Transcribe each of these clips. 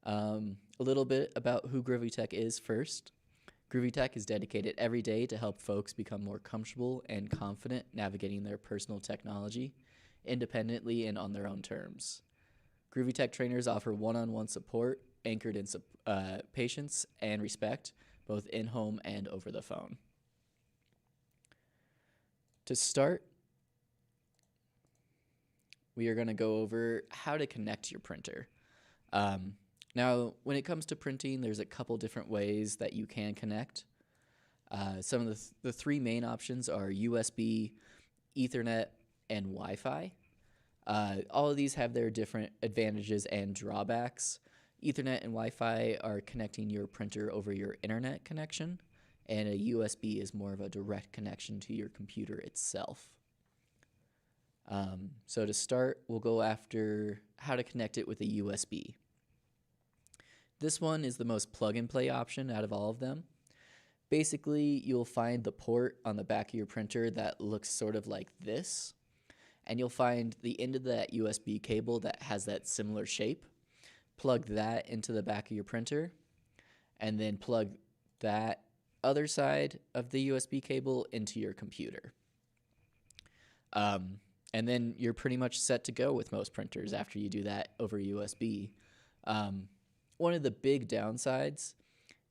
A little bit about who GroovyTek is first. GroovyTek is dedicated every day to help folks become more comfortable and confident navigating their personal technology independently and on their own terms. GroovyTek trainers offer one-on-one support anchored in patience and respect, both in-home and over the phone. To start, we are going to go over how to connect your printer. Now, when it comes to printing, there's a couple different ways that you can connect. Some of the three main options are USB, Ethernet, and Wi-Fi. All of these have their different advantages and drawbacks. Ethernet and Wi-Fi are connecting your printer over your internet connection, and a USB is more of a direct connection to your computer itself. So to start, we'll go after how to connect it with a USB. This one is the most plug-and-play option out of all of them. Basically, you'll find the port on the back of your printer that looks sort of like this, and you'll find the end of that USB cable that has that similar shape. Plug that into the back of your printer, and then plug that other side of the USB cable into your computer. And then you're pretty much set to go with most printers after you do that over USB. One of the big downsides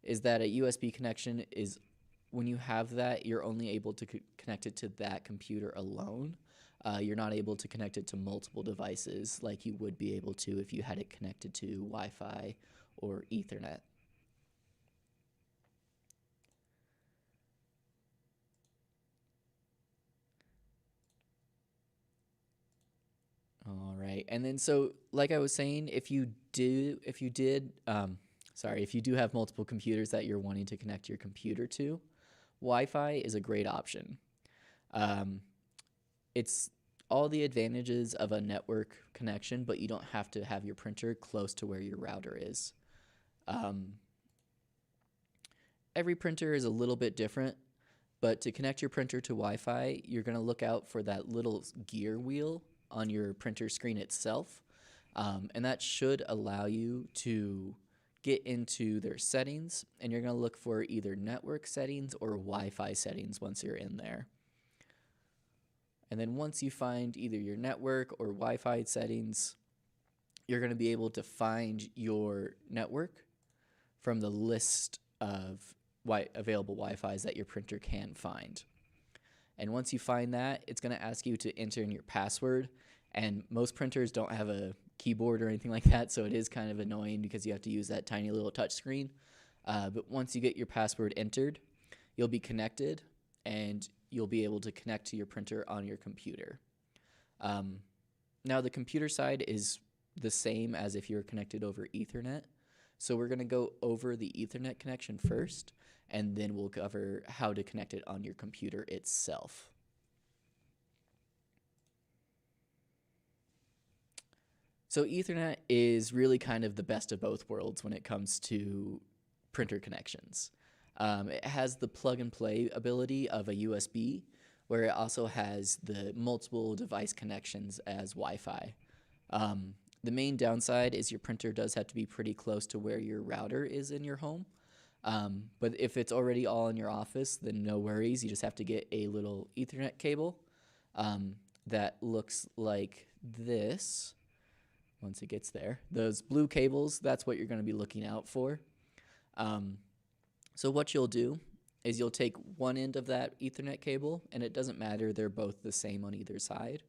is that a USB connection is, when you have that, you're only able to connect it to that computer alone. You're not able to connect it to multiple devices like you would be able to if you had it connected to Wi-Fi or Ethernet. All right, and then so like I was saying, if you do have multiple computers that you're wanting to connect your computer to, Wi-Fi is a great option. It's all the advantages of a network connection, but you don't have to have your printer close to where your router is. Every printer is a little bit different, but to connect your printer to Wi-Fi, you're going to look out for that little gear wheel on your printer screen itself, and that should allow you to get into their settings, and you're going to look for either network settings or Wi-Fi settings once you're in there. And then once you find either your network or Wi-Fi settings, you're going to be able to find your network from the list of available Wi-Fis that your printer can find. And once you find that, it's going to ask you to enter in your password. And most printers don't have a keyboard or anything like that, so it is kind of annoying because you have to use that tiny little touch screen. But once you get your password entered, you'll be connected, and you'll be able to connect to your printer on your computer. Now, the computer side is the same as if you're connected over Ethernet. So we're going to go over the Ethernet connection first, and then we'll cover how to connect it on your computer itself. So Ethernet is really kind of the best of both worlds when it comes to printer connections. It has the plug-and-play ability of a USB, where it also has the multiple device connections as Wi-Fi. The main downside is your printer does have to be pretty close to where your router is in your home. But if it's already all in your office, then no worries. You just have to get a little Ethernet cable that looks like this once it gets there. Those blue cables, that's what you're going to be looking out for. So what you'll do is you'll take one end of that Ethernet cable, and it doesn't matter, they're both the same on either side,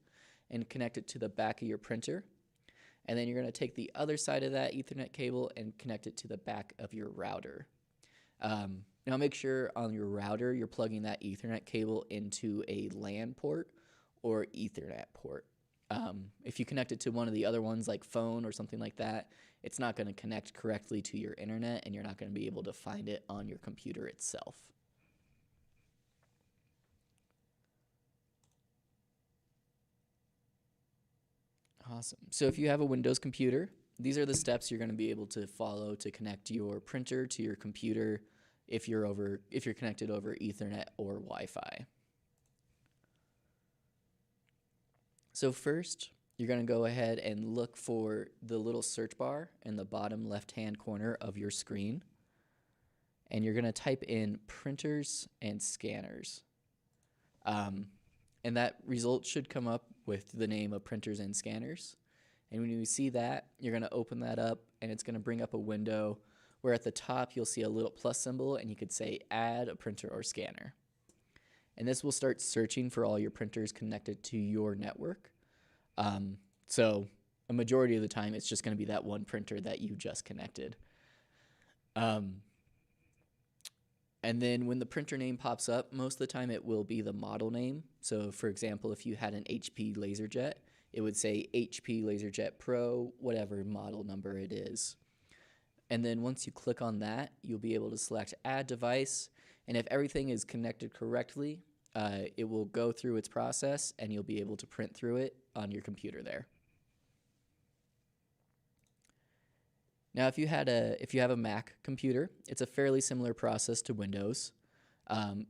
and connect it to the back of your printer. And then you're going to take the other side of that Ethernet cable and connect it to the back of your router. Now make sure on your router you're plugging that Ethernet cable into a LAN port or Ethernet port. If you connect it to one of the other ones like phone or something like that, it's not going to connect correctly to your internet, and you're not going to be able to find it on your computer itself. Awesome. So if you have a Windows computer, these are the steps you're going to be able to follow to connect your printer to your computer if you're connected over Ethernet or Wi-Fi. So first, you're going to go ahead and look for the little search bar in the bottom left-hand corner of your screen. And you're going to type in printers and scanners. And that result should come up with the name of printers and scanners. And when you see that, you're going to open that up, and it's going to bring up a window where at the top you'll see a little plus symbol, and you could say add a printer or scanner. And this will start searching for all your printers connected to your network. So a majority of the time, it's just going to be that one printer that you just connected. And then when the printer name pops up, most of the time it will be the model name. So for example, if you had an HP LaserJet, it would say HP LaserJet Pro, whatever model number it is. And then once you click on that, you'll be able to select add device. And if everything is connected correctly, it will go through its process and you'll be able to print through it on your computer there. Now, if you have a Mac computer, it's a fairly similar process to Windows,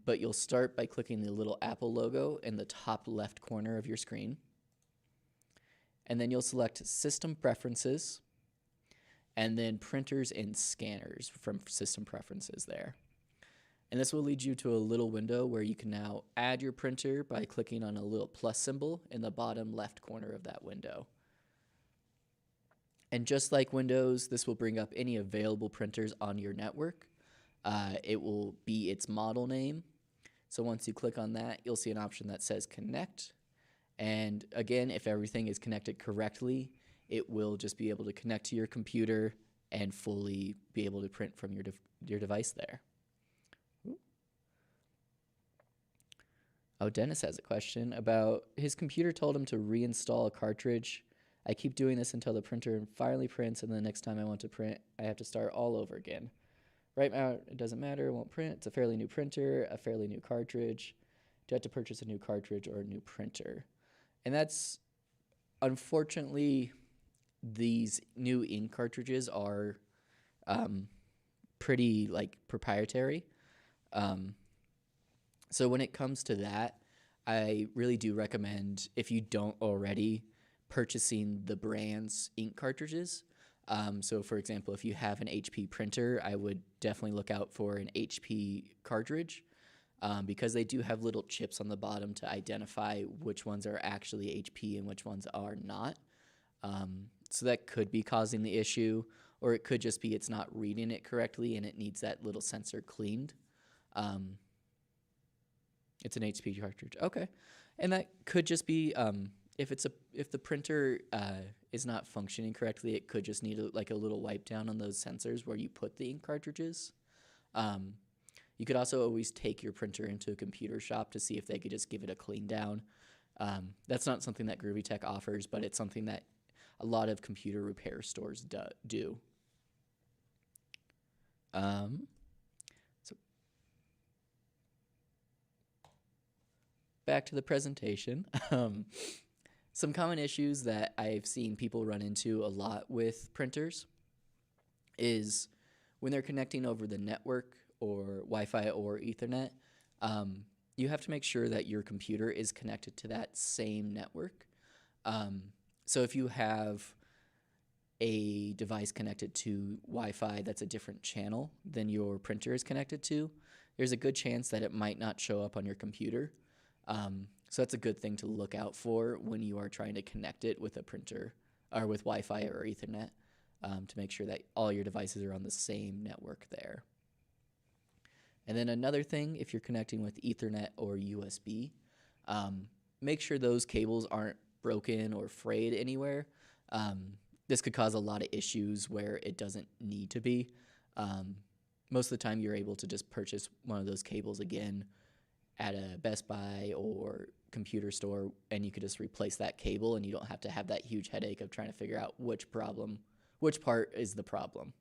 but you'll start by clicking the little Apple logo in the top left corner of your screen. And then you'll select System Preferences, and then Printers and Scanners from System Preferences there. And this will lead you to a little window where you can now add your printer by clicking on a little plus symbol in the bottom left corner of that window. And just like Windows, this will bring up any available printers on your network. It will be its model name. So once you click on that, you'll see an option that says Connect. And again, if everything is connected correctly, it will just be able to connect to your computer and fully be able to print from your device there. Ooh. Oh, Dennis has a question about his computer told him to reinstall a cartridge. I keep doing this until the printer finally prints, and the next time I want to print, I have to start all over again. Right now, it doesn't matter, it won't print. It's a fairly new printer, a fairly new cartridge. Do I have to purchase a new cartridge or a new printer? And that's, unfortunately, these new ink cartridges are pretty proprietary. So when it comes to that, I really do recommend, if you don't already, purchasing the brand's ink cartridges. So for example, if you have an HP printer, I would definitely look out for an HP cartridge because they do have little chips on the bottom to identify which ones are actually HP and which ones are not. So that could be causing the issue, or it could just be it's not reading it correctly and it needs that little sensor cleaned. It's an HP cartridge. Okay. And that could just be if the printer is not functioning correctly, it could just need a little wipe down on those sensors where you put the ink cartridges. You could also always take your printer into a computer shop to see if they could just give it a clean down. That's not something that GroovyTek offers, but it's something that a lot of computer repair stores do. So back to the presentation. Some common issues that I've seen people run into a lot with printers is when they're connecting over the network or Wi-Fi or Ethernet, you have to make sure that your computer is connected to that same network. So if you have a device connected to Wi-Fi that's a different channel than your printer is connected to, there's a good chance that it might not show up on your computer. So that's a good thing to look out for when you are trying to connect it with a printer or with Wi-Fi or Ethernet to make sure that all your devices are on the same network there. And then another thing, if you're connecting with Ethernet or USB, make sure those cables aren't broken or frayed anywhere. This could cause a lot of issues where it doesn't need to be. Most of the time you're able to just purchase one of those cables again at a Best Buy or computer store, and you could just replace that cable and you don't have to have that huge headache of trying to figure out which part is the problem.